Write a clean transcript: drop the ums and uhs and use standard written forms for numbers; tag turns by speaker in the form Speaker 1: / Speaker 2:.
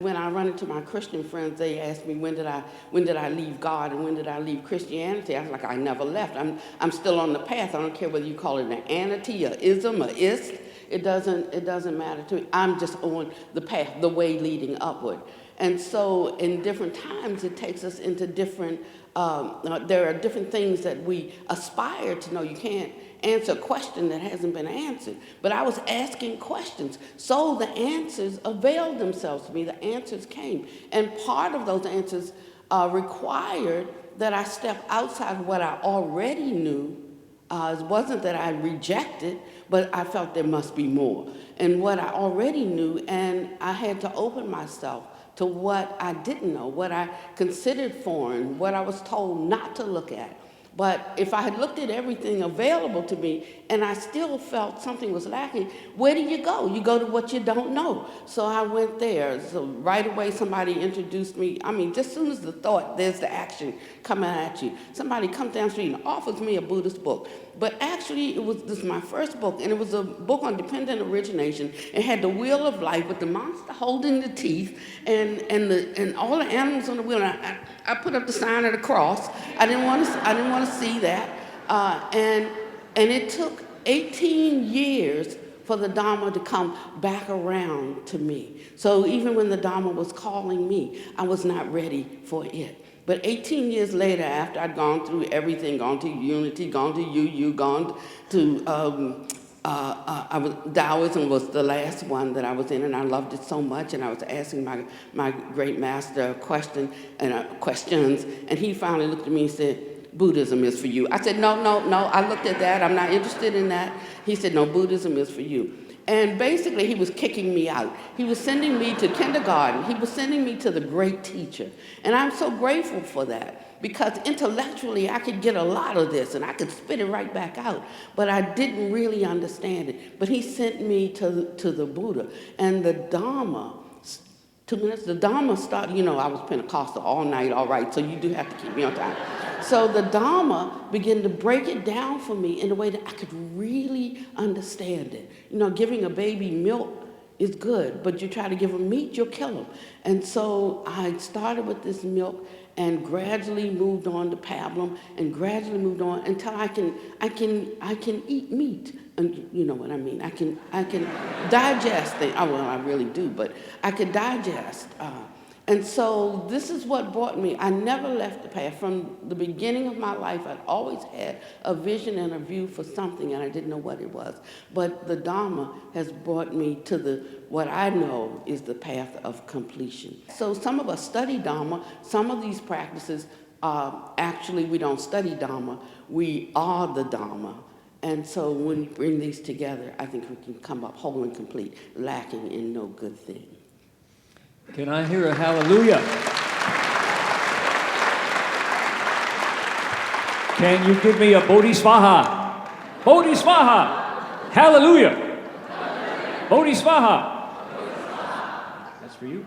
Speaker 1: When I run into my Christian friends, they ask me when did I leave God and when did I leave Christianity? I was like, I never left. I'm still on the path. I don't care whether you call it an anity, or ism, or ist. It doesn't matter to me. I'm just on the path, the way leading upward. And so in different times, it takes us into different, there are different things that we aspire to know. You can't answer a question that hasn't been answered. But I was asking questions. So the answers availed themselves to me. The answers came. And part of those answers required that I step outside what I already knew. It wasn't that I rejected, but I felt there must be more. And what I already knew, and I had to open myself to what I didn't know, what I considered foreign, what I was told not to look at. But if I had looked at everything available to me and I still felt something was lacking, where do you go? You go to what you don't know. So I went there. So right away somebody introduced me. I mean, just as soon as the thought, there's the action coming at you. Somebody comes down the street and offers me a Buddhist book. But actually, this is my first book, and it was a book on dependent origination. It had the wheel of life with the monster holding the teeth and all the animals on the wheel. And I put up the sign of the cross. I didn't want to see that. And it took 18 years for the Dharma to come back around to me. So even when the Dharma was calling me, I was not ready for it. But 18 years later, after I'd gone through everything, gone to Unity, gone to UU, gone to Taoism was the last one that I was in, and I loved it so much. And I was asking my great master questions, and he finally looked at me and said, "Buddhism is for you." I said, "No. I looked at that. I'm not interested in that." He said, "No, Buddhism is for you." And basically, he was kicking me out. He was sending me to kindergarten. He was sending me to the great teacher. And I'm so grateful for that, because intellectually, I could get a lot of this, and I could spit it right back out. But I didn't really understand it. But he sent me to the Buddha. And the Dharma, 2 minutes, the Dharma started, I was Pentecostal all night, all right, so you do have to keep me on time. So the Dharma began to break it down for me in a way that I could really understand it. Giving a baby milk is good, but you try to give him meat, you'll kill him. And so I started with this milk and gradually moved on to pablum and gradually moved on until I can eat meat. And you know what I mean? I can digest things. Oh, well, I really do, but I could digest. And so this is what brought me. I never left the path. From the beginning of my life, I'd always had a vision and a view for something, and I didn't know what it was. But the Dharma has brought me to what I know is the path of completion. So some of us study Dharma. Some of these practices, actually, we don't study Dharma. We are the Dharma. And so when we bring these together, I think we can come up whole and complete, lacking in no good thing.
Speaker 2: Can I hear a hallelujah? Can you give me a Bodhisvaha? Bodhisvaha! Hallelujah! Bodhisvaha! That's for you.